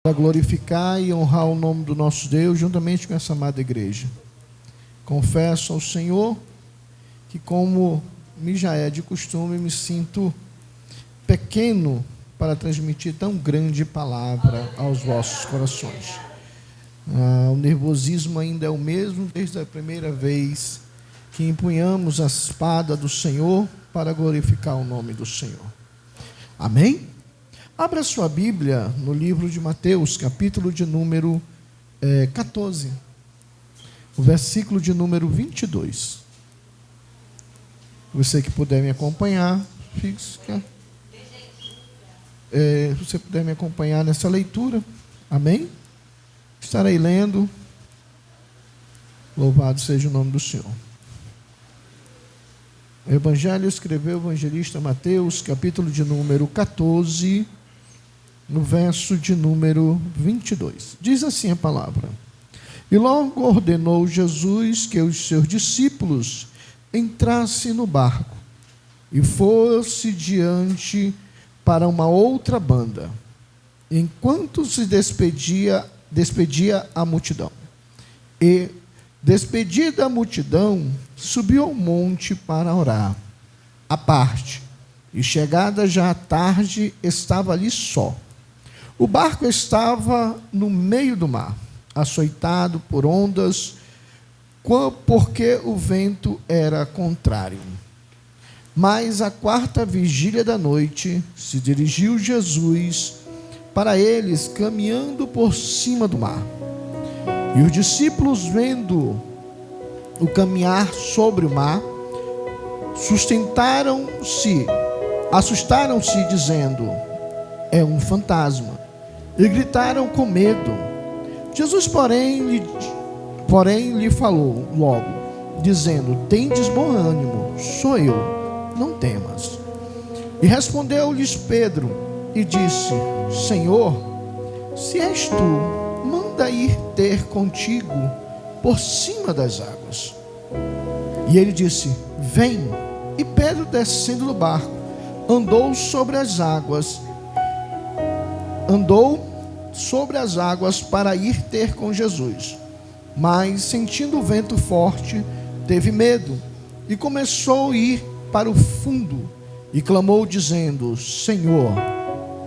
para glorificar e honrar o nome do nosso Deus, juntamente com essa amada igreja. Confesso ao Senhor que, como me já é de costume, me sinto pequeno para transmitir tão grande palavra aos vossos corações. O nervosismo ainda é o mesmo desde a primeira vez que empunhamos a espada do Senhor para glorificar o nome do Senhor. Amém? Abra sua Bíblia no livro de Mateus, capítulo de número 14, o versículo de número 22. Você que puder me acompanhar, se você puder me acompanhar nessa leitura, amém? Estarei lendo. Louvado seja o nome do Senhor. O Evangelho escreveu o evangelista Mateus, capítulo de número 14, no verso de número 22. Diz assim a palavra: E logo ordenou Jesus que os seus discípulos entrassem no barco e fosse diante para uma outra banda, enquanto se despedia a multidão. E, despedida a multidão, subiu ao monte para orar, à parte, e chegada já a tarde, estava ali só. O barco estava no meio do mar, açoitado por ondas, porque o vento era contrário. Mas à quarta vigília da noite, se dirigiu Jesus para eles, caminhando por cima do mar. E os discípulos, vendo o caminhar sobre o mar, assustaram-se, dizendo: é um fantasma. E gritaram com medo. Jesus, porém, lhe falou logo, dizendo: tendes bom ânimo, sou eu, não temas. E respondeu-lhes Pedro e disse: Senhor, se és tu, manda ir ter contigo por cima das águas. E ele disse: vem. E Pedro, descendo do barco, andou sobre as águas para ir ter com Jesus. Mas, sentindo o vento forte, teve medo e começou a ir para o fundo e clamou, dizendo: Senhor,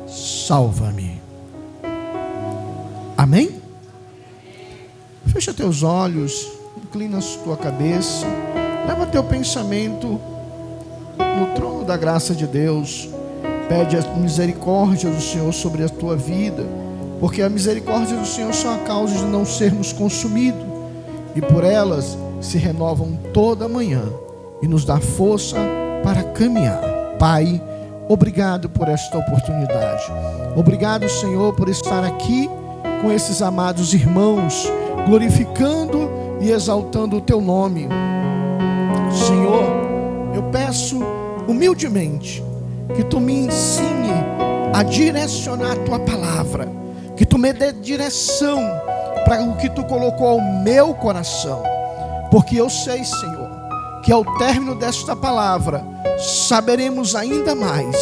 salva-me. Amém? Fecha teus olhos, inclina a tua cabeça, leva teu pensamento no trono da graça de Deus. Pede a misericórdia do Senhor sobre a tua vida, porque a misericórdia do Senhor são a causa de não sermos consumidos, e por elas se renovam toda manhã e nos dá força para caminhar. Pai, obrigado por esta oportunidade. Obrigado, Senhor, por estar aqui com esses amados irmãos, glorificando e exaltando o teu nome. Senhor, eu peço humildemente que tu me ensine a direcionar a tua palavra, que tu me dê direção para o que tu colocou ao meu coração, porque eu sei, Senhor, que ao término desta palavra saberemos ainda mais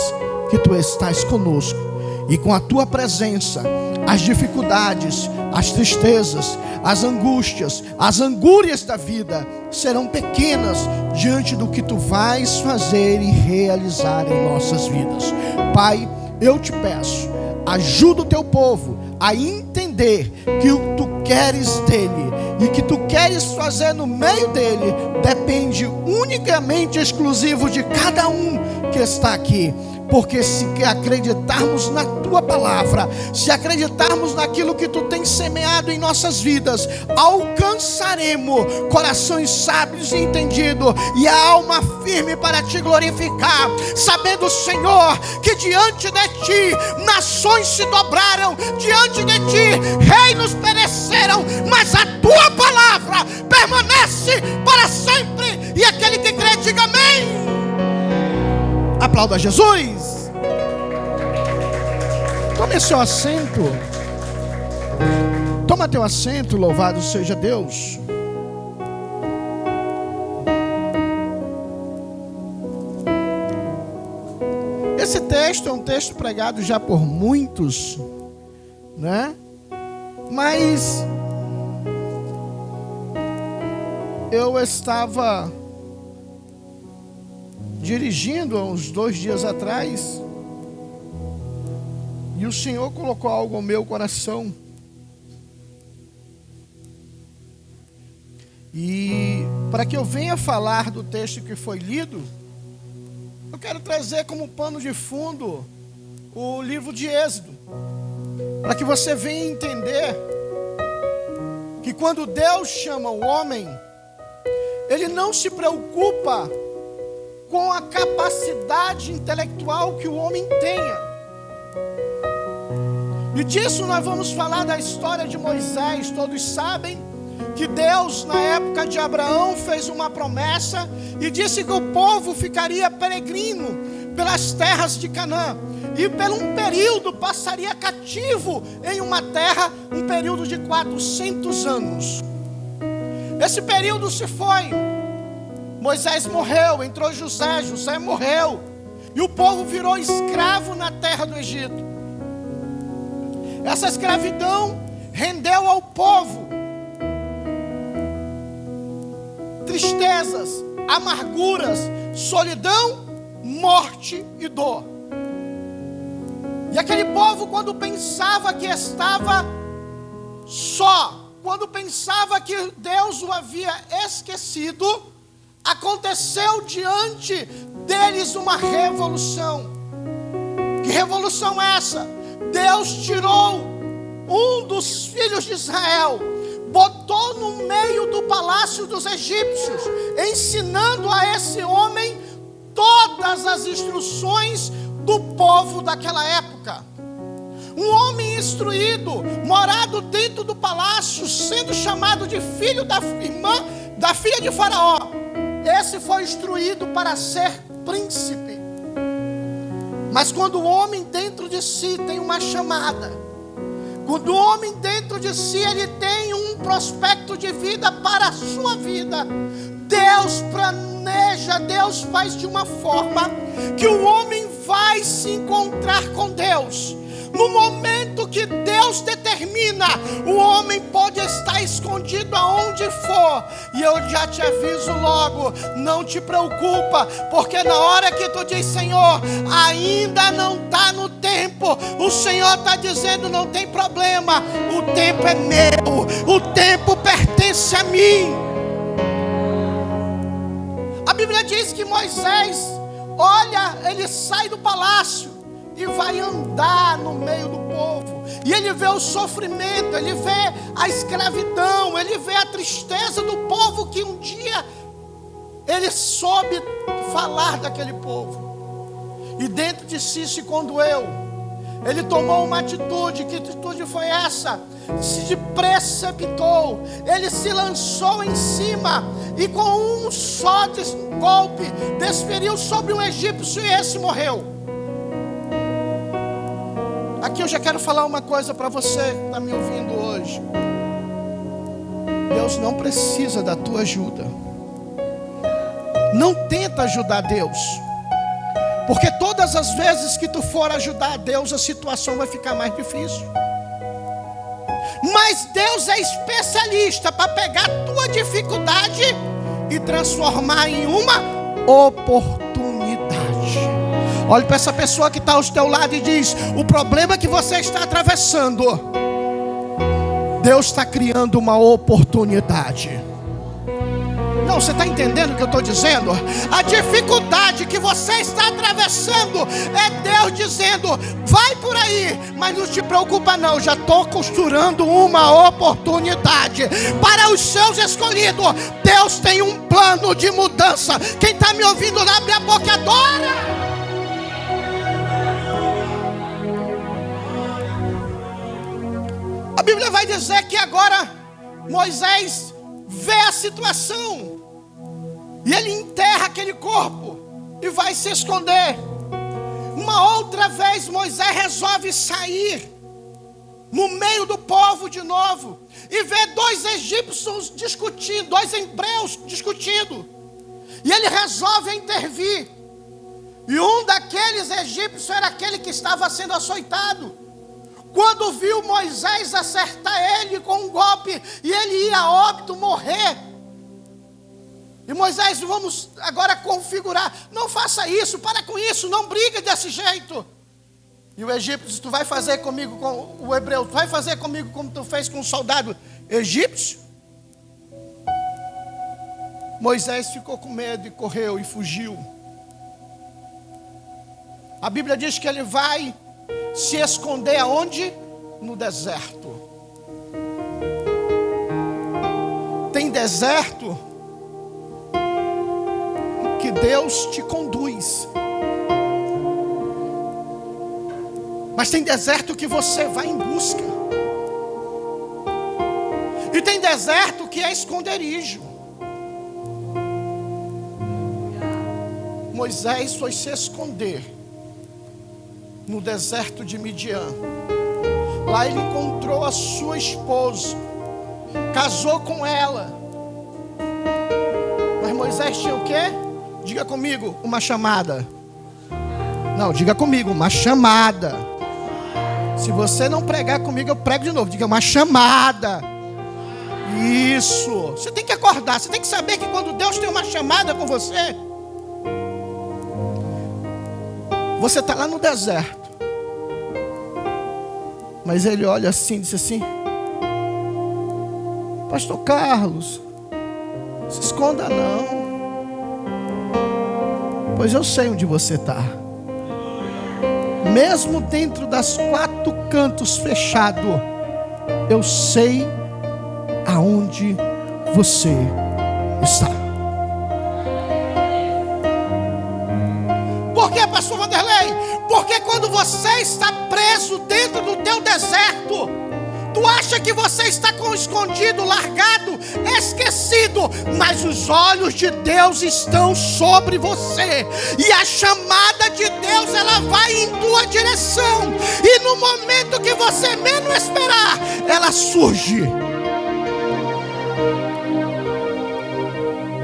que tu estás conosco, e com a tua presença as dificuldades, as tristezas, as angústias, as angúrias da vida serão pequenas diante do que tu vais fazer e realizar em nossas vidas. Pai, eu te peço, ajuda o teu povo a entender que o que tu queres dele e que tu queres fazer no meio dele depende unicamente, exclusivo de cada um que está aqui. Porque se acreditarmos na tua palavra, se acreditarmos naquilo que tu tens semeado em nossas vidas, alcançaremos corações sábios e entendidos e a alma firme para te glorificar, sabendo, Senhor, que diante de ti nações se dobraram, diante de ti reinos pereceram, mas a tua palavra permanece para sempre. E aquele que crê, diga amém. Aplauda Jesus. Tome seu assento. Toma teu assento, louvado seja Deus. Esse texto é um texto pregado já por muitos, né? Mas eu estava dirigindo há uns 2 dias atrás, e o Senhor colocou algo ao meu coração. E para que eu venha falar do texto que foi lido, eu quero trazer como pano de fundo o livro de Êxodo, para que você venha entender que quando Deus chama o homem, Ele não se preocupa com a capacidade intelectual que o homem tenha. E disso nós vamos falar da história de Moisés. Todos sabem que Deus, na época de Abraão, fez uma promessa e disse que o povo ficaria peregrino pelas terras de Canaã, e por um período passaria cativo em uma terra, um período de 400 anos. Esse período se foi, Moisés morreu, entrou José, José morreu, e o povo virou escravo na terra do Egito. Essa escravidão rendeu ao povo tristezas, amarguras, solidão, morte e dor. E aquele povo, quando pensava que estava só, quando pensava que Deus o havia esquecido, aconteceu diante deles uma revolução. Que revolução é essa? Deus tirou um dos filhos de Israel, botou no meio do palácio dos egípcios, ensinando a esse homem todas as instruções do povo daquela época. Um homem instruído, morado dentro do palácio, sendo chamado de filho da irmã, da filha de Faraó. Esse foi instruído para ser príncipe. Mas quando o homem dentro de si tem uma chamada, quando o homem dentro de si ele tem um prospecto de vida para a sua vida, Deus planeja, Deus faz de uma forma que o homem vai se encontrar com Deus. No momento que Deus determina, o homem pode estar escondido aonde for. E eu já te aviso logo, não te preocupa, porque na hora que tu diz, Senhor, ainda não está no tempo, o Senhor está dizendo, não tem problema, o tempo é meu, o tempo pertence a mim. A Bíblia diz que Moisés, olha, ele sai do palácio e vai andar no meio do povo, e ele vê o sofrimento, ele vê a escravidão, ele vê a tristeza do povo, que um dia ele soube falar daquele povo, e dentro de si se condoeu. Ele tomou uma atitude. Que atitude foi essa? Se precipitou, ele se lançou em cima, e com um só golpe desferiu sobre um egípcio, e esse morreu. Aqui eu já quero falar uma coisa para você que está me ouvindo hoje. Deus não precisa da tua ajuda. Não tenta ajudar Deus, porque todas as vezes que tu for ajudar Deus, a situação vai ficar mais difícil. Mas Deus é especialista para pegar a tua dificuldade e transformar em uma oportunidade. Olhe para essa pessoa que está ao teu lado e diz: o problema que você está atravessando, Deus está criando uma oportunidade. Não, você está entendendo o que eu estou dizendo? A dificuldade que você está atravessando é Deus dizendo: vai por aí, mas não te preocupa não, já estou costurando uma oportunidade para os seus escolhidos. Deus tem um plano de mudança. Quem está me ouvindo, abre a boca e adora. A Bíblia vai dizer que agora Moisés vê a situação e ele enterra aquele corpo e vai se esconder. Uma outra vez Moisés resolve sair no meio do povo de novo e vê 2 egípcios discutindo, 2 hebreus discutindo, e ele resolve intervir. E um daqueles egípcios era aquele que estava sendo açoitado. Quando viu Moisés acertar golpe e ele ia a óbito morrer. E Moisés, vamos agora configurar. Não faça isso, para com isso, não briga desse jeito. E o egípcio disse, tu vai fazer comigo, com o hebreu, tu vai fazer comigo como tu fez com o soldado egípcio? Moisés ficou com medo e correu e fugiu. A Bíblia diz que ele vai se esconder aonde? No deserto. Tem deserto que Deus te conduz. Mas tem deserto que você vai em busca. E tem deserto que é esconderijo. Moisés foi se esconder no deserto de Midian. Lá ele encontrou a sua esposa, casou com ela. Mas Moisés tinha o quê? Diga comigo, uma chamada. Não, diga comigo, uma chamada. Se você não pregar comigo, eu prego de novo. Diga, uma chamada. Isso. Você tem que acordar, você tem que saber que quando Deus tem uma chamada com você, você está lá no deserto. Mas ele olha assim, disse assim: Pastor Carlos, se esconda não. Pois eu sei onde você está. Mesmo dentro das 4 cantos fechado, eu sei aonde você está. Por que, pastor Vanderlei? Porque quando você está preso dentro do teu deserto, tu acha que você está escondido, largado, esquecido, mas os olhos de Deus estão sobre você, e a chamada de Deus, ela vai em tua direção, e no momento que você menos esperar, ela surge.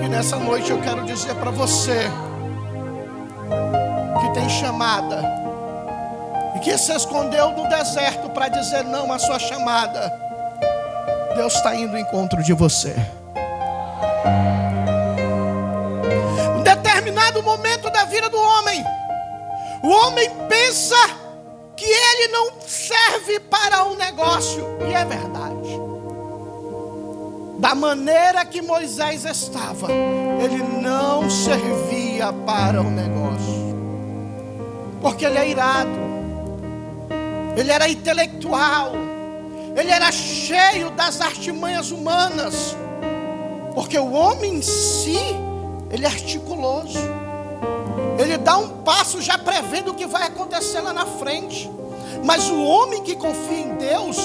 E nessa noite eu quero dizer para você que tem chamada e que se escondeu no deserto para dizer não à sua chamada, Deus está indo ao encontro de você. Em determinado momento da vida do homem, o homem pensa que ele não serve para um negócio, e é verdade. Da maneira que Moisés estava, ele não servia para o negócio, porque ele é irado, ele era intelectual, ele era cheio das artimanhas humanas, porque o homem em si, ele é articuloso, ele dá um passo já prevendo o que vai acontecer lá na frente. Mas o homem que confia em Deus,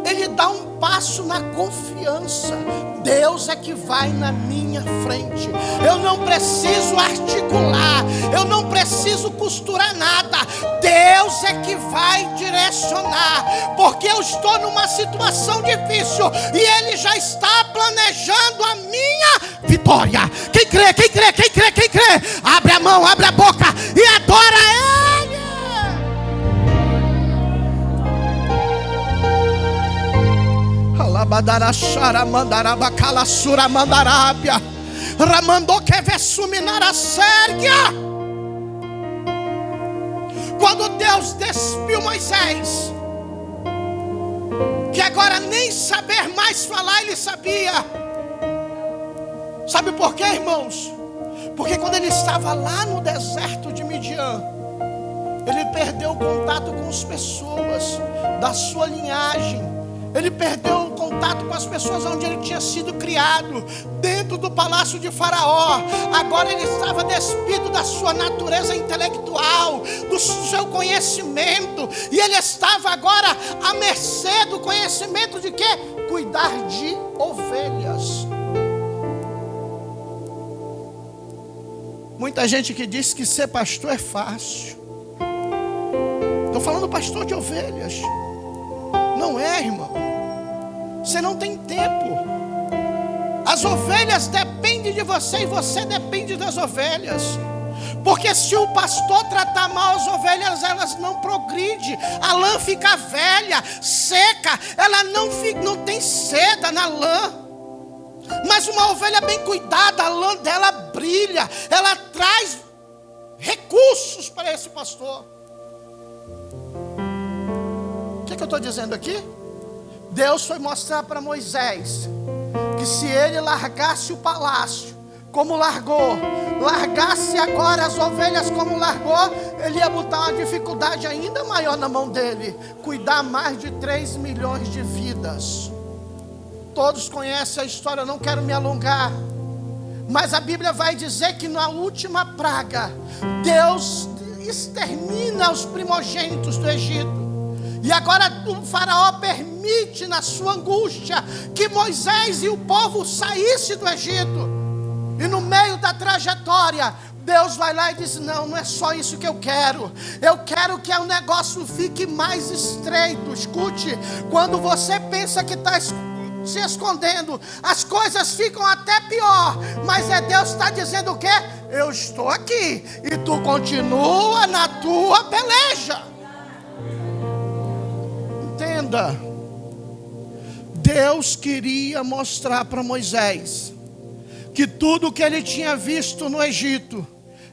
ele dá um passo na confiança. Deus é que vai na minha frente. Eu não preciso articular, eu não preciso costurar nada. Deus é que vai direcionar, porque eu estou numa situação difícil e Ele já está planejando a minha vitória. Quem crê, quem crê, quem crê, quem crê, abre a mão, abre a boca e adora Ele. Alabadarachara mandarabacala sura mandarábia ramandou que vesuminar a sérgia. Quando Deus despiu Moisés, que agora nem saber mais falar ele sabia. Sabe por quê, irmãos? Porque quando ele estava lá no deserto de Midian, ele perdeu o contato com as pessoas da sua linhagem. Ele perdeu o contato com as pessoas onde ele tinha sido criado, dentro do palácio de Faraó. Agora ele estava despido da sua natureza intelectual, do seu conhecimento, e ele estava agora à mercê do conhecimento de quê? Cuidar de ovelhas. Muita gente que diz que ser pastor é fácil. Estou falando pastor de ovelhas. Não é, irmão. Você não tem tempo. As ovelhas dependem de você e você depende das ovelhas. Porque se o pastor tratar mal as ovelhas, elas não progridem. A lã fica velha, seca, ela não tem seda, está na lã. Mas uma ovelha bem cuidada, a lã dela brilha, ela traz recursos para esse pastor. O que eu estou dizendo aqui? Deus foi mostrar para Moisés que se ele largasse o palácio como largou, largasse agora as ovelhas como largou, ele ia botar uma dificuldade ainda maior na mão dele, cuidar mais de 3 milhões de vidas. Todos conhecem a história, eu não quero me alongar, mas a Bíblia vai dizer que na última praga, Deus extermina os primogênitos do Egito. E agora o faraó permite na sua angústia que Moisés e o povo saíssem do Egito. E no meio da trajetória, Deus vai lá e diz: não é só isso que eu quero que o negócio fique mais estreito. Escute, quando você pensa que está se escondendo, as coisas ficam até pior, mas Deus está dizendo o quê? Eu estou aqui, e tu continua na tua peleja. Entenda, Deus queria mostrar para Moisés que tudo que ele tinha visto no Egito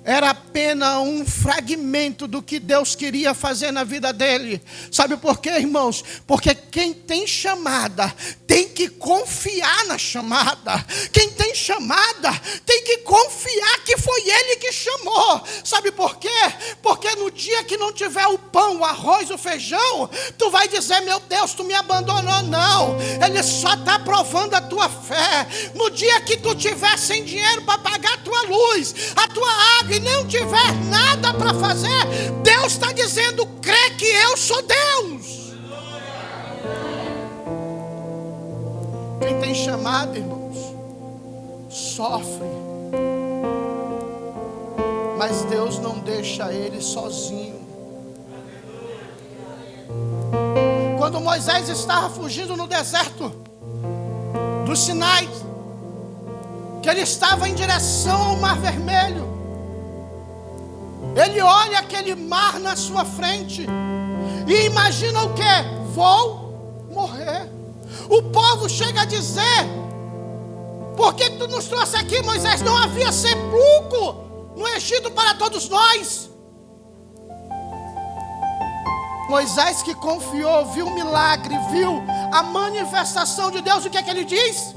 era apenas um fragmento do que Deus queria fazer na vida dele. Sabe por quê, irmãos? Porque quem tem chamada tem que confiar na chamada. Quem tem chamada tem que confiar que foi ele que chamou. Sabe por quê? Porque no dia que não tiver o pão, o arroz, o feijão, tu vai dizer: meu Deus, tu me abandonou. Não, ele só está provando a tua fé. No dia que tu tiver sem dinheiro para pagar a tua luz, a tua água, e não tiver nada para fazer, Deus está dizendo: crê que eu sou Deus. Quem tem chamado, irmãos, sofre, mas Deus não deixa ele sozinho. Quando Moisés estava fugindo no deserto do Sinai, que ele estava em direção ao Mar Vermelho, ele olha aquele mar na sua frente e imagina o quê? Vou morrer. O povo chega a dizer: por que tu nos trouxe aqui, Moisés? Não havia sepulcro no Egito para todos nós. Moisés, que confiou, viu o milagre, viu a manifestação de Deus, o que é que ele diz?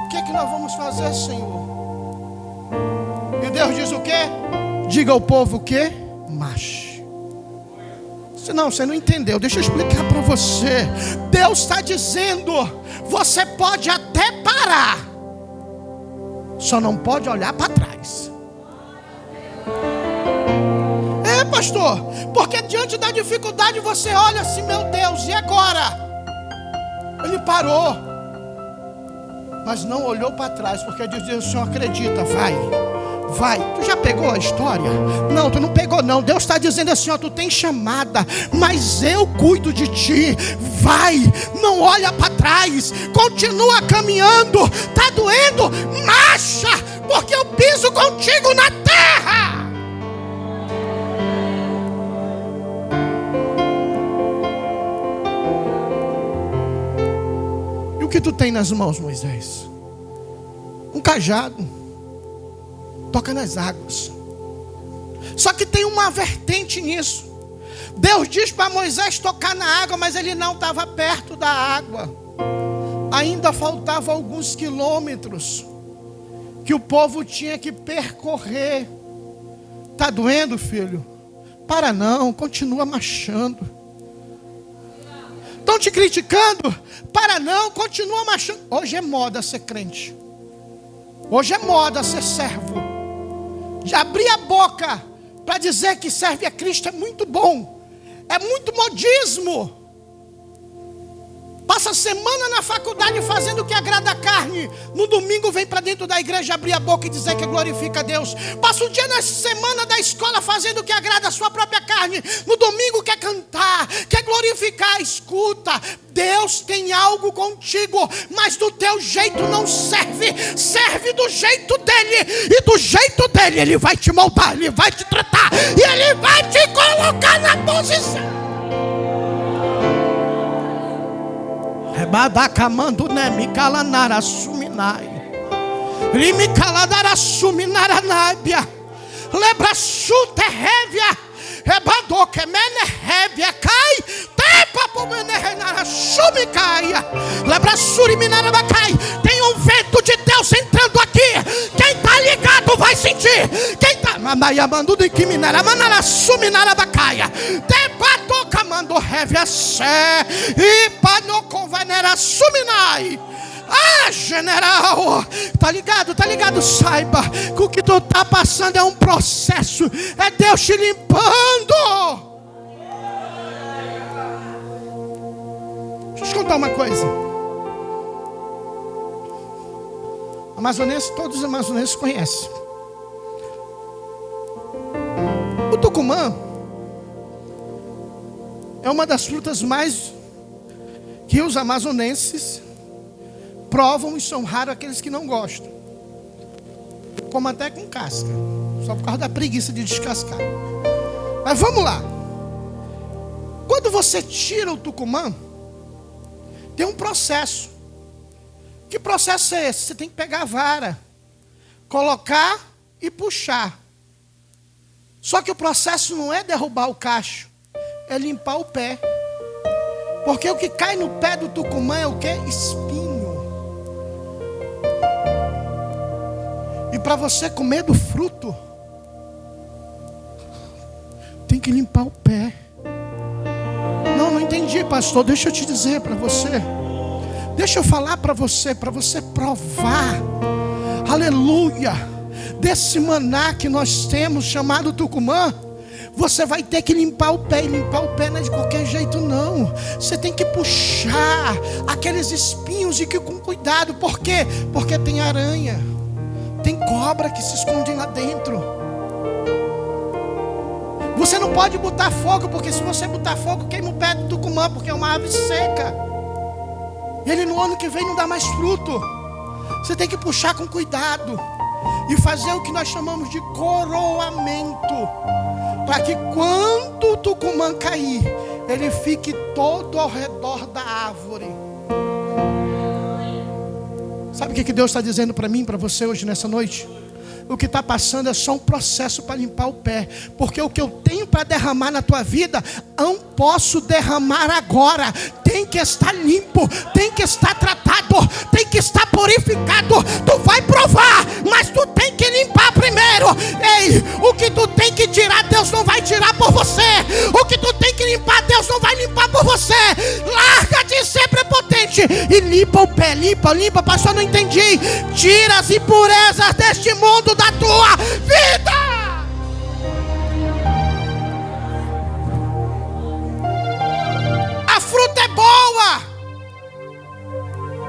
O que é que nós vamos fazer, Senhor? E Deus diz o quê? Diga ao povo o quê? Marche. Não, você não entendeu, deixa eu explicar para você. Deus está dizendo: você pode até parar, só não pode olhar para trás. Pastor, porque diante da dificuldade você olha assim: meu Deus, e agora? Ele parou, mas não olhou para trás, porque Deus diz: o Senhor acredita, vai. Tu já pegou a história? Não, tu não pegou não. Deus está dizendo assim: ó, tu tem chamada, mas eu cuido de ti. Vai, não olha para trás, continua caminhando. Tá doendo? Marcha, porque eu piso contigo na terra. E o que tu tem nas mãos, Moisés? Um cajado. Toca nas águas. Só que tem uma vertente nisso. Deus diz para Moisés tocar na água, mas ele não estava perto da água. Ainda faltava alguns quilômetros que o povo tinha que percorrer. Está doendo, filho? Para não, continua marchando. Estão te criticando? Para não, continua marchando. Hoje é moda ser crente. Hoje é moda ser servo. Já abrir a boca para dizer que serve a Cristo é muito bom. É muito modismo. Passa a semana na faculdade fazendo o que agrada a carne. No domingo vem para dentro da igreja abrir a boca e dizer que glorifica a Deus. Passa o dia na semana da escola fazendo o que agrada a sua própria carne. No domingo quer cantar, quer glorificar. Escuta, Deus tem algo contigo, mas do teu jeito não serve. Serve do jeito dele. E do jeito dele ele vai te moldar, ele vai te tratar. E ele vai te colocar na posição. Badacamando nemi calanara suminai. Rimi caladara suminara nábia. Lebra sute révia. Rebadoque mene révia cai. Tepa pomene renara sumicaia. Lebra suriminara bacai. Tem um vento de Deus entrando aqui. Quem tá ligado vai sentir. Quem tá mamaia mando de que minara manara suminara bacaia. Tepa toca révia sé e pano venera suminai. Ah, general, tá ligado, saiba que o que tu tá passando é um processo, é Deus te limpando. Deixa eu te contar uma coisa. Amazonense, todos os amazonenses conhecem. O tucumã é uma das frutas mais que os amazonenses provam, e são raros aqueles que não gostam. Como até com casca, só por causa da preguiça de descascar. Mas vamos lá. Quando você tira o tucumã, tem um processo. Que processo é esse? Você tem que pegar a vara, colocar e puxar. Só que o processo não é derrubar o cacho, é limpar o pé. Porque o que cai no pé do tucumã é o que? Espinho. E para você comer do fruto, tem que limpar o pé. Não entendi, pastor. Deixa eu te dizer para você. Deixa eu falar para você provar. Aleluia. Desse maná que nós temos chamado tucumã. Você vai ter que limpar o pé. E limpar o pé não é de qualquer jeito não. Você tem que puxar aqueles espinhos e que com cuidado. Por quê? Porque tem aranha. Tem cobra que se esconde lá dentro. Você não pode botar fogo, porque se você botar fogo, queima o pé do tucumã, porque é uma árvore seca. Ele no ano que vem não dá mais fruto. Você tem que puxar com cuidado e fazer o que nós chamamos de coroamento, para que quando o tucumã cair, ele fique todo ao redor da árvore. Sabe o que Deus está dizendo para mim, para você hoje nessa noite? O que está passando é só um processo para limpar o pé. Porque o que eu tenho para derramar na tua vida, não posso derramar agora. Tem que estar limpo, tem que estar tratado, tem que estar purificado. Tu vai provar, mas tu tem que limpar primeiro. Ei, o que tu tem que tirar, Deus não vai tirar por você. O que tu tem que limpar, Deus não vai limpar por você. Larga de ser prepotente e limpa o pé, limpa. Pastor, não entendi. Tira as impurezas deste mundo da tua vida. A fruta é boa,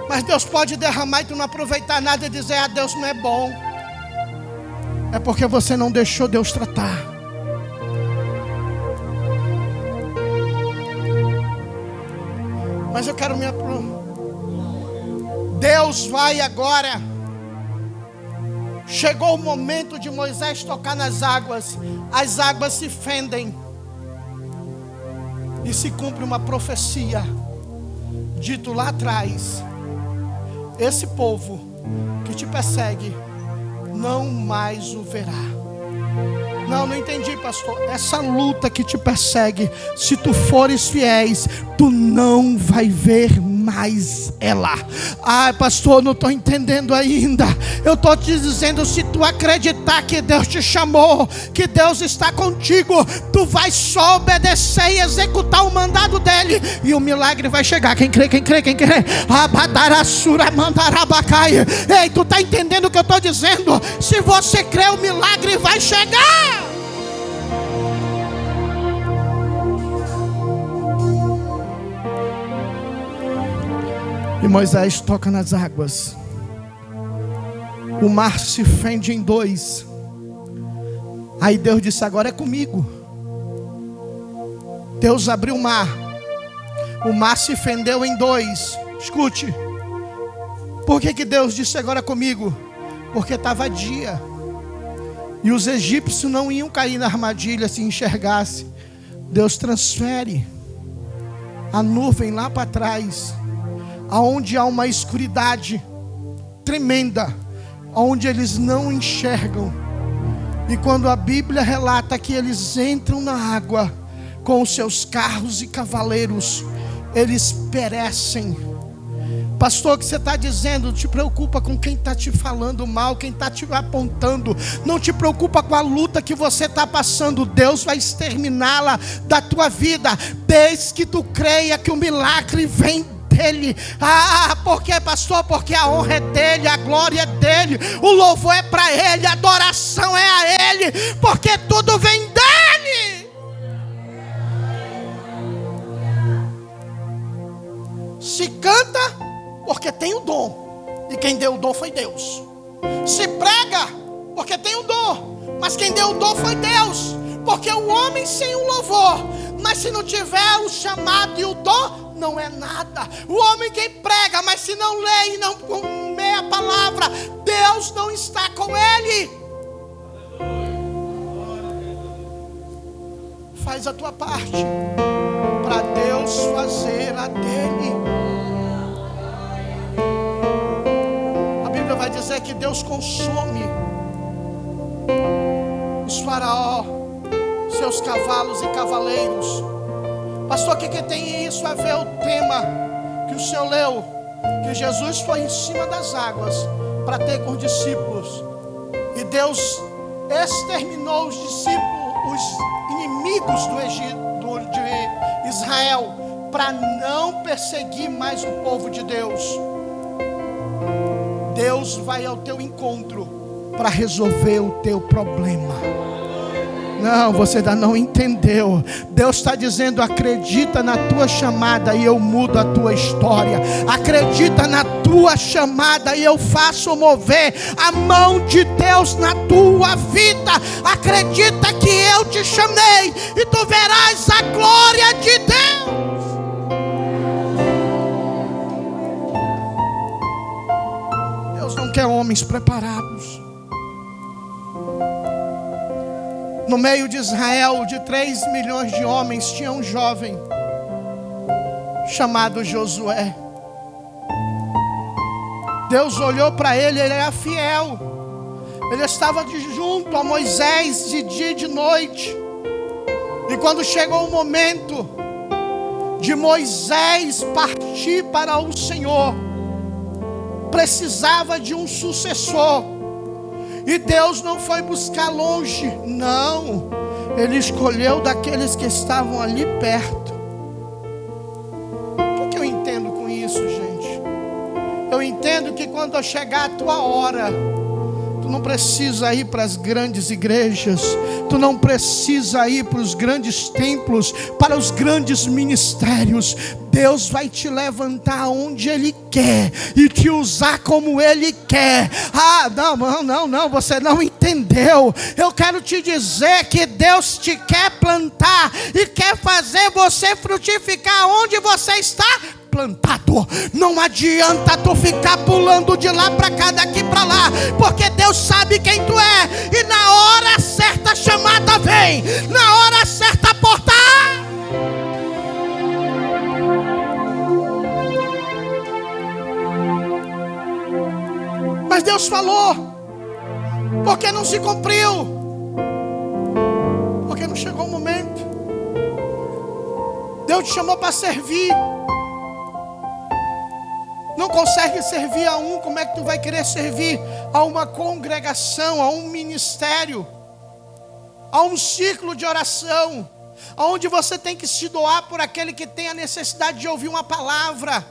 mas Deus pode derramar e tu não aproveitar nada e dizer: ah, Deus não é bom. É porque você não deixou Deus tratar. Mas eu quero me Deus vai agora. Chegou o momento de Moisés tocar nas águas. As águas se fendem. E se cumpre uma profecia dito lá atrás: esse povo que te persegue não mais o verá. Não entendi, pastor. Essa luta que te persegue, se tu fores fiéis, tu não vai ver mais ela. Ai, pastor, não estou entendendo ainda. Eu estou te dizendo, se tu acreditar que Deus te chamou, que Deus está contigo, tu vai só obedecer e executar o mandado dele, e o milagre vai chegar. Quem crê? Abadarassura mandarabacai. Ei, tu está entendendo o que eu estou dizendo? Se você crê, o milagre vai chegar. E Moisés toca nas águas. O mar se fende em dois. Aí Deus disse: agora é comigo. Deus abriu o mar. O mar se fendeu em dois. Escute. Por que Deus disse agora é comigo? Porque estava dia. E os egípcios não iam cair na armadilha se enxergasse. Deus transfere a nuvem lá para trás. aonde há uma escuridade tremenda, onde eles não enxergam. E quando a Bíblia relata que eles entram na água com os seus carros e cavaleiros, eles perecem. Pastor, o que você está dizendo? Não te preocupa com quem está te falando mal, quem está te apontando. Não te preocupa com a luta que você está passando. Deus vai exterminá-la da tua vida, desde que tu creia que o milagre vem dele. Por que, pastor? Porque a honra é dele, a glória é dele, o louvor é para ele, a adoração é a ele, porque tudo vem dele. Se canta porque tem o dom, e quem deu o dom foi Deus. Se prega porque tem o dom, mas quem deu o dom foi Deus. Porque o homem sem o louvor, mas se não tiver o chamado e o dom, não é nada. O homem quem prega, mas se não lê e não comer a palavra, Deus não está com ele. Faz a tua parte, para Deus fazer a dele. A Bíblia vai dizer que Deus consome os faraó, seus cavalos e cavaleiros. Pastor, o que tem isso a ver o tema que o senhor leu? Que Jesus foi em cima das águas para ter com os discípulos, e Deus exterminou os discípulos, os inimigos do Egito, de Israel, para não perseguir mais o povo de Deus. Deus vai ao teu encontro para resolver o teu problema. Não, você ainda não entendeu. Deus está dizendo: acredita na tua chamada e eu mudo a tua história. Acredita na tua chamada e eu faço mover a mão de Deus na tua vida. Acredita que eu te chamei e tu verás a glória de Deus. Deus não quer homens preparados. No meio de Israel, de 3 milhões de homens, tinha um jovem chamado Josué. Deus olhou para ele, ele era fiel. Ele estava junto a Moisés de dia e de noite. E quando chegou o momento de Moisés partir para o Senhor, precisava de um sucessor. E Deus não foi buscar longe, não. Ele escolheu daqueles que estavam ali perto. O que eu entendo com isso, gente? Eu entendo que quando chegar a tua hora, tu não precisa ir para as grandes igrejas, tu não precisa ir para os grandes templos, para os grandes ministérios. Deus vai te levantar onde Ele quer e te usar como Ele quer. Não, você não entendeu. Eu quero te dizer que Deus te quer plantar e quer fazer você frutificar onde você está plantado. Não adianta tu ficar pulando de lá para cá, daqui para lá, porque Deus sabe quem tu é, e na hora certa a chamada vem, na hora certa a porta. Mas Deus falou, porque não se cumpriu, porque não chegou o momento. Deus te chamou para servir. Não consegue servir a um, como é que tu vai querer servir a uma congregação, a um ministério, a um ciclo de oração, onde você tem que se doar por aquele que tem a necessidade de ouvir uma palavra?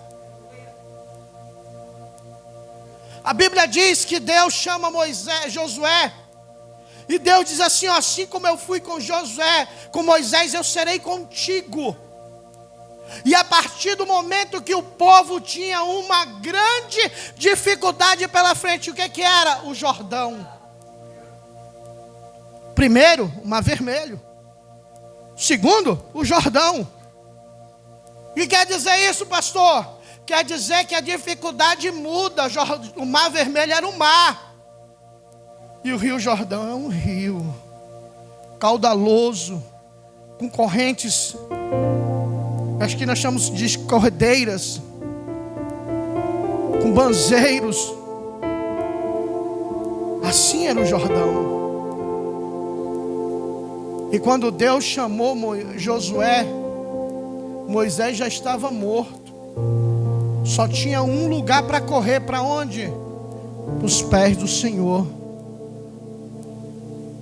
A Bíblia diz que Deus chama Josué, e Deus diz assim: assim como eu fui com Josué, com Moisés, eu serei contigo. E a partir do momento que o povo tinha uma grande dificuldade pela frente, o que era? O Jordão. Primeiro, o Mar Vermelho. Segundo, o Jordão. O que quer dizer isso, pastor? Quer dizer que a dificuldade muda. O Mar Vermelho era um mar, e o Rio Jordão é um rio caudaloso, com correntes, acho que nós chamamos de corredeiras. com banzeiros. Assim era o Jordão. E quando Deus chamou Josué, Moisés já estava morto. Só tinha um lugar para correr. Para onde? Para os pés do Senhor.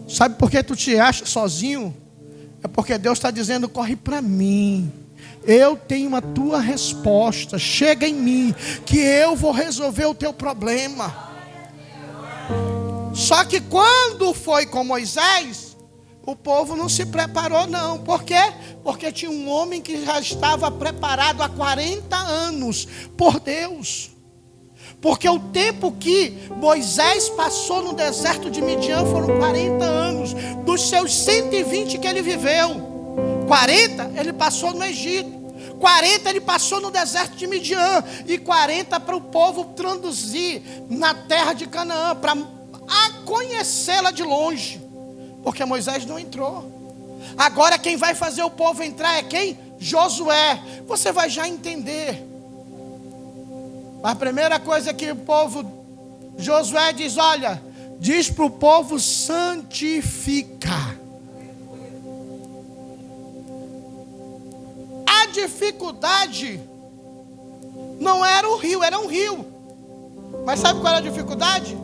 Sabe por que tu te acha sozinho? É porque Deus está dizendo: corre para mim. Eu tenho a tua resposta. Chega em mim, que eu vou resolver o teu problema. Só que quando foi com Moisés, o povo não se preparou não. Por quê? Porque tinha um homem que já estava preparado há 40 anos por Deus. Porque o tempo que Moisés passou no deserto de Midian foram 40 anos. Dos seus 120 que ele viveu, 40 ele passou no Egito, 40 ele passou no deserto de Midian, e 40 para o povo traduzir na terra de Canaã, para conhecê-la de longe. Porque Moisés não entrou. Agora quem vai fazer o povo entrar é quem? Josué. Você vai já entender. A primeira coisa que o povo, Josué diz: olha, diz para o povo santificar. A dificuldade não era o rio, era um rio. Mas sabe qual era a dificuldade?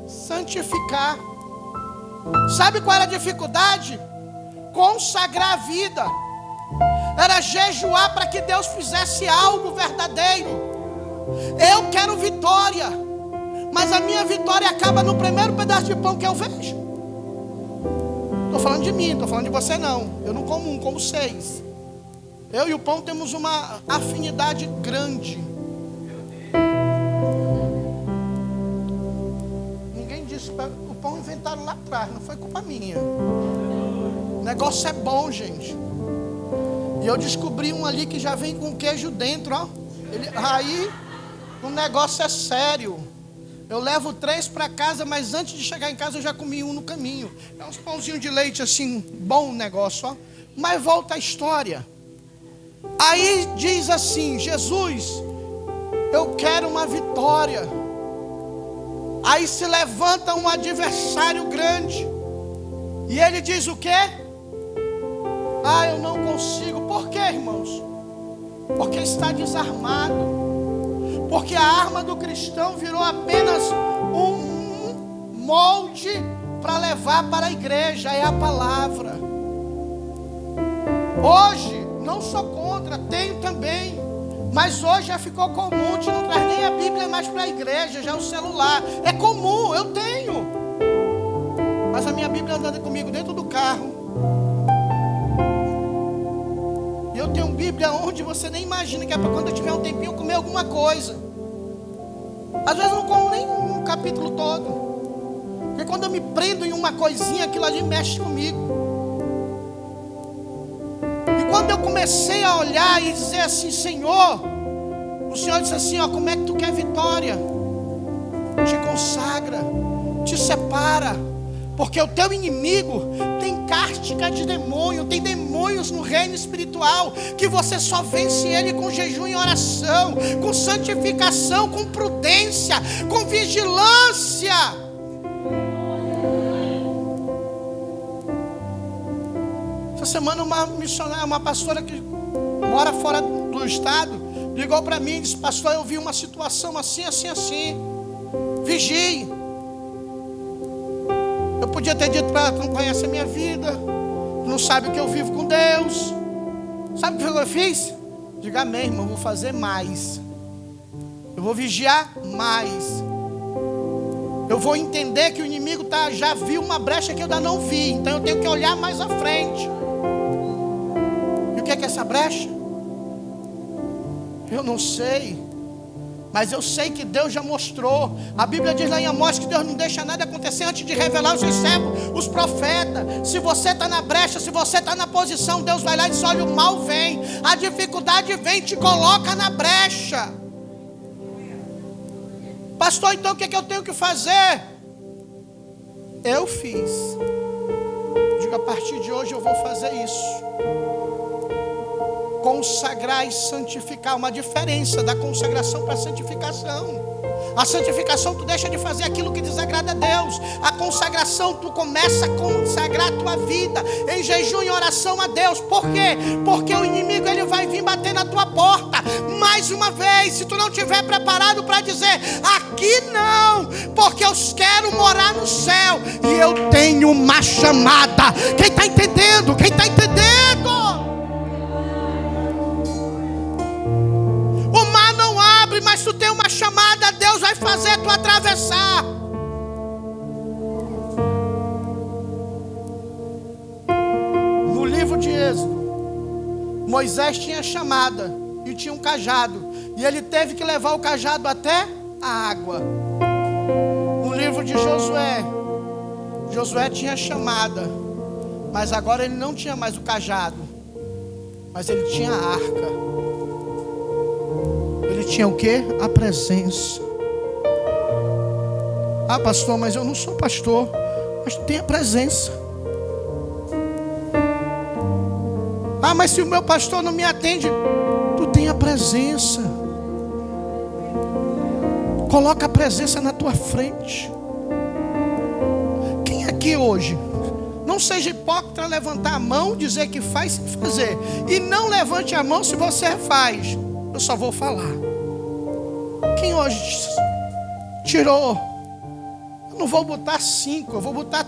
Santificar. Sabe qual era a dificuldade? Consagrar a vida. Era jejuar para que Deus fizesse algo verdadeiro. Eu quero vitória, mas a minha vitória acaba no primeiro pedaço de pão que eu vejo. Estou falando de mim, estou falando de você não. Eu não como um, como 6. Eu e o pão temos uma afinidade grande. Ninguém disse, o pão inventaram lá atrás, não foi culpa minha. O negócio é bom, gente. E eu descobri um ali que já vem com queijo dentro, ó. Aí o negócio é sério. Eu levo 3 para casa, mas antes de chegar em casa eu já comi um no caminho. É uns pãozinhos de leite assim, bom negócio, ó. Mas volta a história. Aí diz assim: Jesus, eu quero uma vitória. Aí se levanta um adversário grande, e ele diz o quê? Ah, eu não consigo. Por quê, irmãos? Porque está desarmado. Porque a arma do cristão virou apenas um molde para levar para a igreja. É a palavra. Hoje, não sou contra, tenho também. Mas hoje já ficou comum, a gente não traz nem a Bíblia mais para a igreja, já o celular. É comum, eu tenho. Mas a minha Bíblia anda comigo dentro do carro. Eu tenho Bíblia onde você nem imagina, que é para quando eu tiver um tempinho comer alguma coisa. Às vezes eu não como nem um capítulo todo, porque quando eu me prendo em uma coisinha, aquilo ali mexe comigo. E quando eu comecei a olhar e dizer assim: Senhor, o Senhor disse assim: ó, como é que tu quer vitória? Te consagra, te separa, porque o teu inimigo tem cástica de demônio, tem demônios no reino espiritual, que você só vence ele com jejum e oração, com santificação, com prudência, com vigilância. Essa semana uma missionária, uma pastora que mora fora do estado, ligou para mim e disse: pastor, eu vi uma situação assim, assim, assim, vigie. Eu podia ter dito para ela: tu não conhece a minha vida, tu não sabe o que eu vivo com Deus. Sabe o que eu fiz? Diga amém, irmão, eu vou fazer mais. Eu vou vigiar mais. Eu vou entender que o inimigo já viu uma brecha que eu ainda não vi. Então eu tenho que olhar mais à frente. E o que é essa brecha? Eu não sei. Mas eu sei que Deus já mostrou. A Bíblia diz lá em Amós que Deus não deixa nada acontecer antes de revelar os seus servos, os profetas. Se você está na brecha, se você está na posição, Deus vai lá e diz: olha, o mal vem, a dificuldade vem, te coloca na brecha. Pastor, então o que é que eu tenho que fazer? Eu fiz. Digo, a partir de hoje eu vou fazer isso. consagrar e santificar. Uma diferença da consagração para a santificação. A santificação, tu deixa de fazer aquilo que desagrada a Deus. A consagração, tu começa a consagrar a tua vida em jejum e oração a Deus. Por quê? Porque o inimigo, ele vai vir bater na tua porta mais uma vez, se tu não estiver preparado para dizer: aqui não, porque eu quero morar no céu e eu tenho uma chamada. Quem está entendendo? Quem está entendendo? O mar não abre, mas tu tem uma chamada, Deus vai fazer tu atravessar. No livro de Êxodo, Moisés tinha chamada e tinha um cajado, e ele teve que levar o cajado até a água. No livro de Josué, Josué tinha chamada, mas agora ele não tinha mais o cajado, mas ele tinha a arca. Ele tinha o quê? A presença. Ah, pastor, mas eu não sou pastor. Mas tu tem a presença. Ah, mas se o meu pastor não me atende, tu tem a presença. Coloca a presença na tua frente. Quem aqui hoje, não seja hipócrita, levantar a mão, dizer que faz sem fazer, e não levante a mão se você faz. Eu só vou falar. Quem hoje tirou, eu não vou botar 5, eu vou botar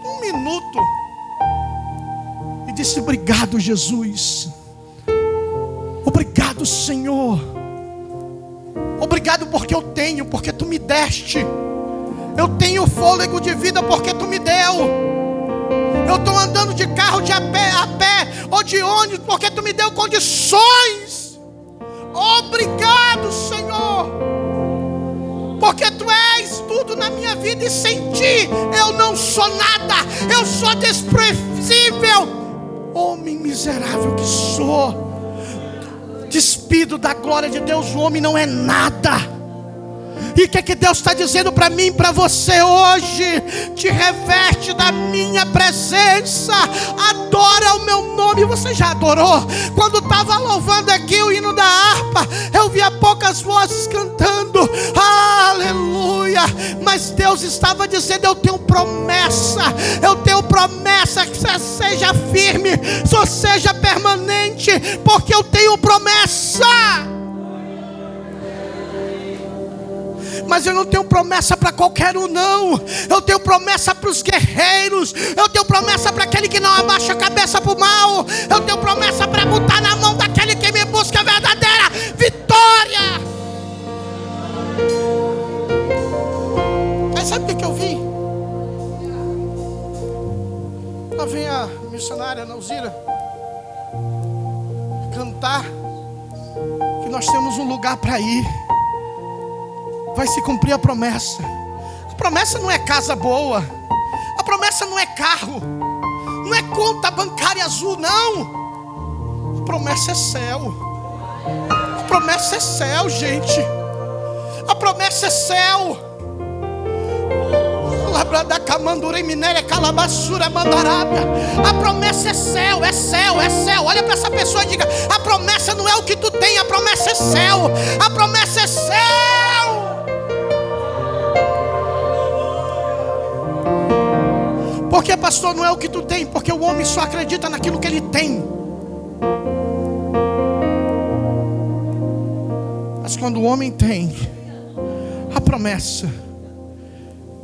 1 minuto, e disse: obrigado, Jesus. Obrigado, Senhor. Obrigado porque eu tenho, porque tu me deste. Eu tenho fôlego de vida porque tu me deu. Eu estou andando de carro, de a pé ou de ônibus porque tu me deu condições. Obrigado, Senhor, porque tu és tudo na minha vida, e sem ti eu não sou nada. Eu sou desprezível, homem miserável que sou, despido da glória de Deus. O homem não é nada. E o que Deus está dizendo para mim e para você hoje? Te reveste da minha presença, adora o meu nome. Você já adorou? Quando estava louvando aqui o hino da harpa, eu via poucas vozes cantando, aleluia. Mas Deus estava dizendo: eu tenho promessa que você seja firme, só seja permanente, porque eu tenho promessa. Mas eu não tenho promessa para qualquer um, não. Eu tenho promessa para os guerreiros. Eu tenho promessa para aquele que não abaixa a cabeça para o mal. Eu tenho promessa para botar na mão daquele que me busca a verdadeira vitória. Aí sabe o que eu vi? Lá vem a missionária Nauzira cantar que nós temos um lugar para ir. Vai se cumprir a promessa. A promessa não é casa boa. A promessa não é carro. Não é conta bancária azul, não. A promessa é céu. A promessa é céu, gente. A promessa é céu. A promessa é céu, é céu, é céu. Olha para essa pessoa e diga: a promessa não é o que tu tem, a promessa é céu. A promessa é céu. Porque, pastor, não é o que tu tem? Porque o homem só acredita naquilo que ele tem. Mas quando o homem tem a promessa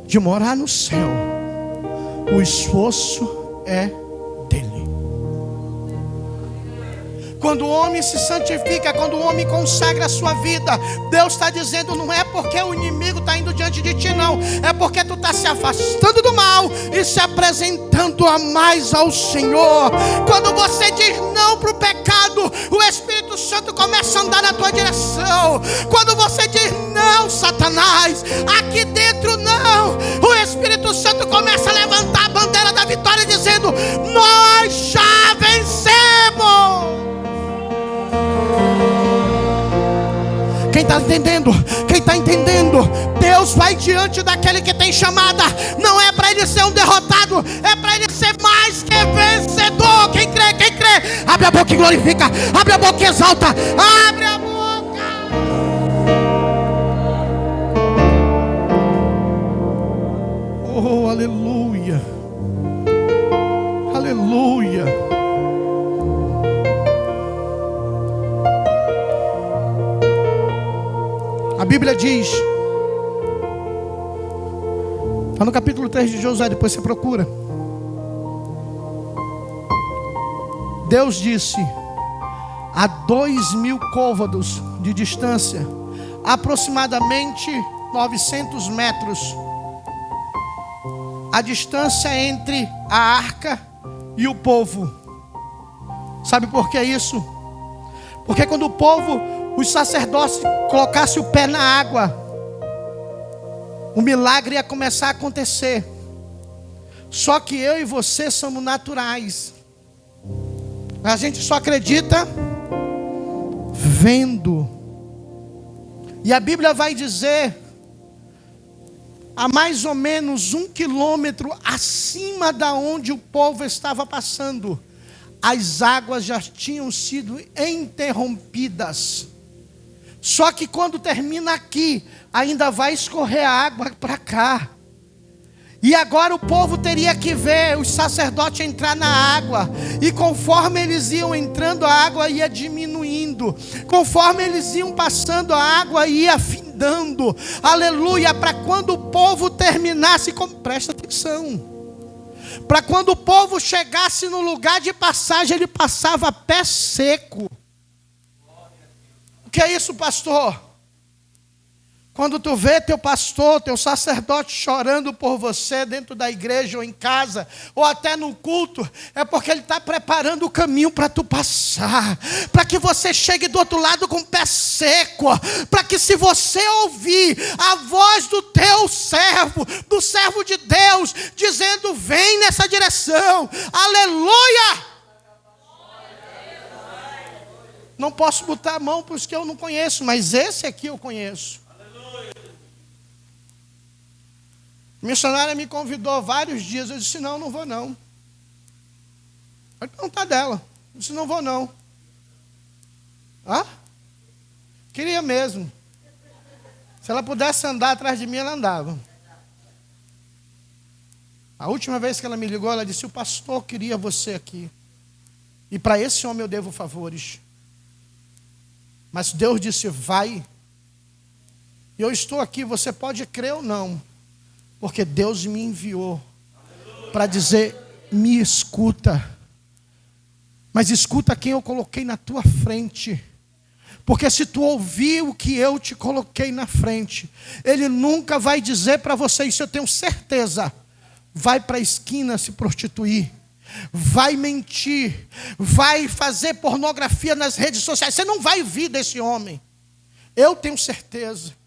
de morar no céu, o esforço é dele. Quando o homem se santifica, quando o homem consagra a sua vida, Deus está dizendo: não é porque o inimigo está indo diante de ti, não. É porque tu está se afastando do mal e se apresentando a mais ao Senhor. Quando você diz não para o pecado, o Espírito Santo começa a andar na tua direção. Quando você diz não, Satanás, aqui dentro não, o Espírito Santo começa a levantar a bandeira da vitória, dizendo: nós já vencemos. Quem está entendendo? Quem está entendendo? Deus vai diante daquele que tem chamada. Não é para ele ser um derrotado, é para ele ser mais que vencedor. Quem crê? Quem crê? Abre a boca e glorifica. Abre a boca e exalta. Abre a boca. Oh, aleluia. Aleluia. A Bíblia diz, está no capítulo 3 de Josué, depois você procura. Deus disse, a 2.000 côvados de distância, aproximadamente 900 metros, a distância entre a arca e o povo. Sabe por que isso? Porque quando o povo, os sacerdotes colocassem o pé na água, o milagre ia começar a acontecer. Só que eu e você somos naturais. A gente só acredita vendo. E a Bíblia vai dizer, a mais ou menos 1 quilômetro acima da onde o povo estava passando, as águas já tinham sido interrompidas. Só que quando termina aqui, ainda vai escorrer a água para cá. E agora o povo teria que ver os sacerdotes entrar na água. E conforme eles iam entrando, a água ia diminuindo. Conforme eles iam passando, a água ia afindando. Aleluia, para quando o povo terminasse, presta atenção. Para quando o povo chegasse no lugar de passagem, ele passava a pé seco. O que é isso, pastor? Quando tu vê teu pastor, teu sacerdote chorando por você dentro da igreja ou em casa, ou até no culto, é porque ele está preparando o caminho para tu passar, para que você chegue do outro lado com o pé seco, para que se você ouvir a voz do teu servo, do servo de Deus, dizendo vem nessa direção, aleluia! Não posso botar a mão para os que eu não conheço, mas esse aqui eu conheço. A missionária me convidou vários dias. Eu disse, não vou não. Pode perguntar dela. Eu disse, não vou não. Ah? Queria mesmo. Se ela pudesse andar atrás de mim, ela andava. A última vez que ela me ligou, ela disse, o pastor queria você aqui. E para esse homem eu devo favores. Mas Deus disse, vai. E eu estou aqui, você pode crer ou não. Porque Deus me enviou para dizer, me escuta. Mas escuta quem eu coloquei na tua frente. Porque se tu ouvir o que eu te coloquei na frente, Ele nunca vai dizer para você, isso eu tenho certeza. Vai para a esquina se prostituir. Vai mentir. Vai fazer pornografia nas redes sociais. Você não vai vir desse homem. Eu tenho certeza.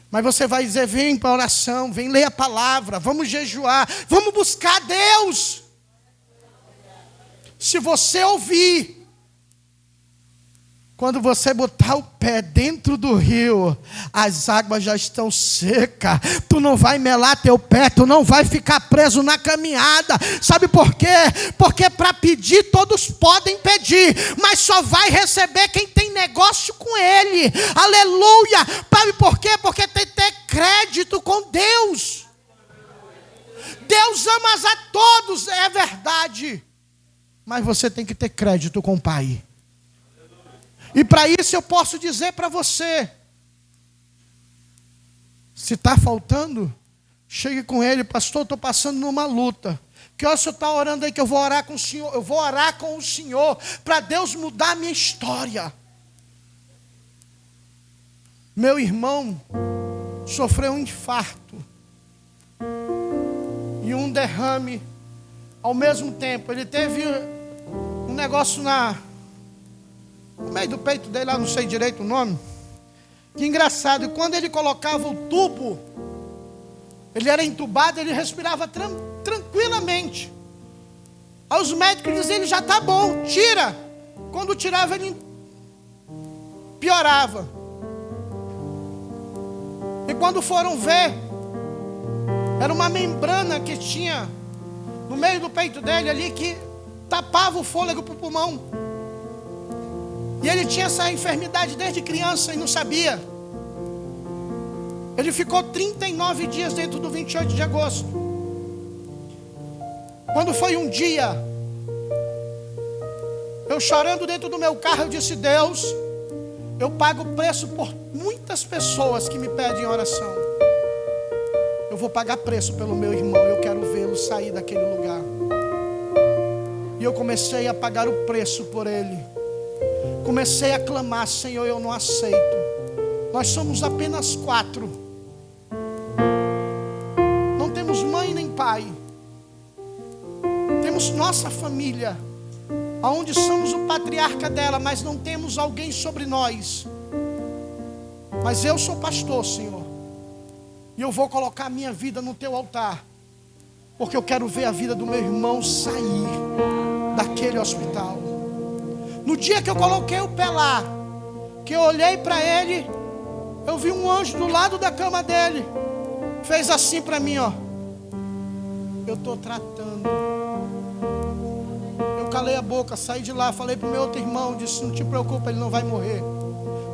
Mas você vai dizer, vem para a oração, vem ler a palavra, vamos jejuar, vamos buscar Deus. Se você ouvir, quando você botar o pé dentro do rio, as águas já estão secas, tu não vai melar teu pé, tu não vai ficar preso na caminhada. Sabe por quê? Porque para pedir todos podem pedir, mas só vai receber quem tem negócio com Ele. Aleluia! Sabe por quê? Porque tem que ter crédito com Deus. Deus ama a todos, é verdade, mas você tem que ter crédito com o Pai. E para isso eu posso dizer para você, se está faltando, chegue com ele, pastor, estou passando numa luta. Que hora o senhor está orando aí que eu vou orar com o senhor? Eu vou orar com o senhor para Deus mudar a minha história. Meu irmão sofreu um infarto e um derrame ao mesmo tempo. Ele teve um negócio no meio do peito dele, lá não sei direito o nome. Que engraçado, e quando ele colocava o tubo, ele era entubado, ele respirava tranquilamente. Aí os médicos diziam, ele já está bom, tira. Quando tirava, ele piorava. E quando foram ver, era uma membrana que tinha no meio do peito dele ali, que tapava o fôlego para o pulmão. E ele tinha essa enfermidade desde criança e não sabia. Ele ficou 39 dias dentro do 28 de agosto. Quando foi um dia, eu chorando dentro do meu carro, eu disse: Deus, eu pago o preço por muitas pessoas que me pedem oração. Eu vou pagar preço pelo meu irmão, eu quero vê-lo sair daquele lugar. E eu comecei a pagar o preço por ele. Comecei a clamar: Senhor, eu não aceito. Nós somos apenas 4. Não temos mãe nem pai. Temos nossa família, aonde somos o patriarca dela, mas não temos alguém sobre nós. Mas eu sou pastor, Senhor, e eu vou colocar a minha vida no teu altar, porque eu quero ver a vida do meu irmão sair daquele hospital. No dia que eu coloquei o pé lá, que eu olhei para ele, eu vi um anjo do lado da cama dele. Fez assim para mim, ó. Eu estou tratando. Eu calei a boca, saí de lá, falei para o meu outro irmão, disse: não te preocupa, ele não vai morrer.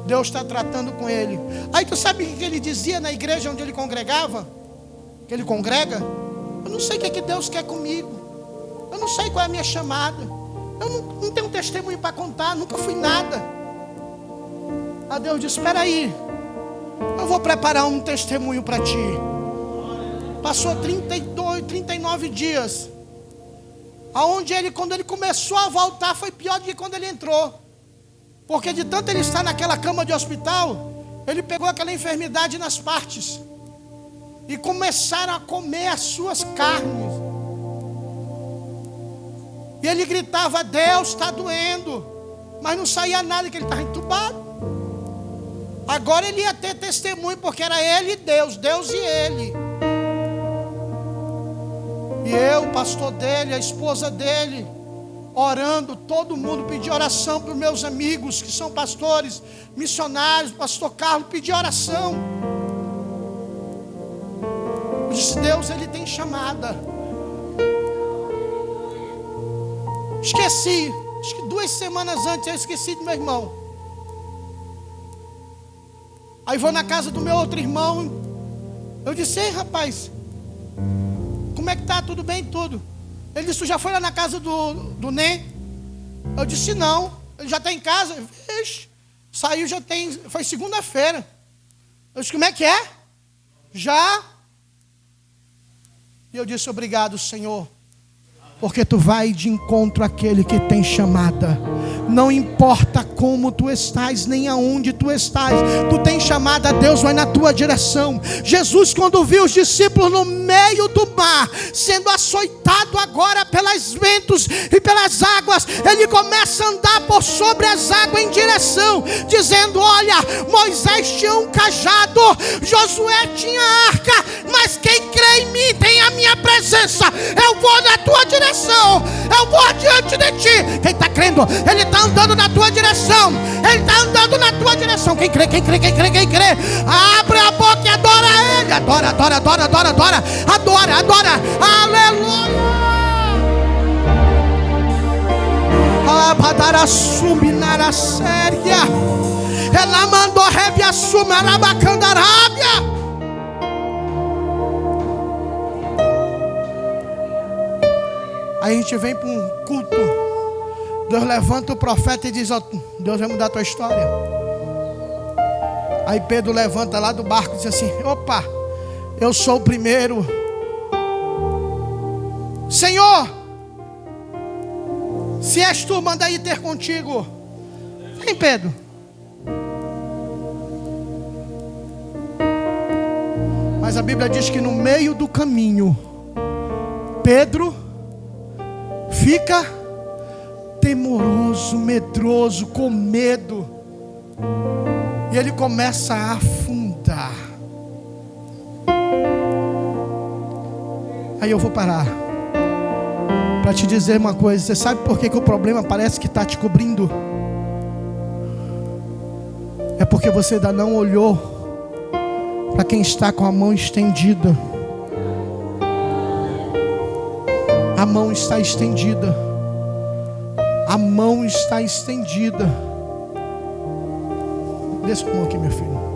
Deus está tratando com ele. Aí tu sabe o que ele dizia na igreja onde ele congregava? Que ele congrega? Eu não sei o que é que Deus quer comigo. Eu não sei qual é a minha chamada. Eu não tenho testemunho para contar, nunca fui nada. Aí Deus disse: espera aí, eu vou preparar um testemunho para ti. Passou 39 dias. Aonde ele, quando ele começou a voltar, foi pior do que quando ele entrou. Porque de tanto ele estar naquela cama de hospital, ele pegou aquela enfermidade nas partes. E começaram a comer as suas carnes. E ele gritava: Deus, está doendo. Mas não saía nada, que ele estava entubado. Agora ele ia ter testemunho, porque era ele e Deus, Deus e ele. E eu, o pastor dele, a esposa dele, orando, todo mundo pedia oração para os meus amigos que são pastores, missionários, pastor Carlos, pedia oração. Eu disse: Deus, ele tem chamada. Esqueci, acho que 2 semanas antes eu esqueci do meu irmão. Aí vou na casa do meu outro irmão. Eu disse: ei, rapaz, como é que tá? Tudo bem? Tudo. Ele disse: tu já foi lá na casa do Nê? Eu disse: não. Ele já está em casa? Vixe, saiu, já tem, foi segunda-feira. Eu disse: como é que é? Já. E eu disse: obrigado, Senhor, porque tu vai de encontro àquele que tem chamada. Não importa como tu estás, nem aonde tu estás, tu tens chamada, Deus vai na tua direção. Jesus, quando viu os discípulos no meio do mar, sendo açoitado agora pelos ventos e pelas águas, ele começa a andar por sobre as águas em direção, dizendo: olha, Moisés tinha um cajado, Josué tinha a arca, mas quem crê em mim tem a minha presença. Eu vou na tua direção, eu vou adiante de ti. Quem está crendo? Ele está andando na tua direção. Ele está andando na tua direção. Quem crê, quem crê, quem crê, quem crê, abre a boca e adora ele. Adora, adora, adora, adora, adora. Adora, adora. Aleluia. Abadara suminara séria. Ela mandou revia sumarabacandarábia. Aí a gente vem para um culto. Deus levanta o profeta e diz: ó, Deus vai mudar a tua história. Aí Pedro levanta lá do barco e diz assim: opa, eu sou o primeiro. Senhor, se és tu, manda ir ter contigo. Vem, Pedro. Mas a Bíblia diz que no meio do caminho, Pedro fica temoroso, medroso, com medo. E ele começa a afundar. Aí eu vou parar para te dizer uma coisa. Você sabe por que o problema parece que está te cobrindo? É porque você ainda não olhou para quem está com a mão estendida. A mão está estendida. A mão está estendida. Desça a mão aqui, meu filho.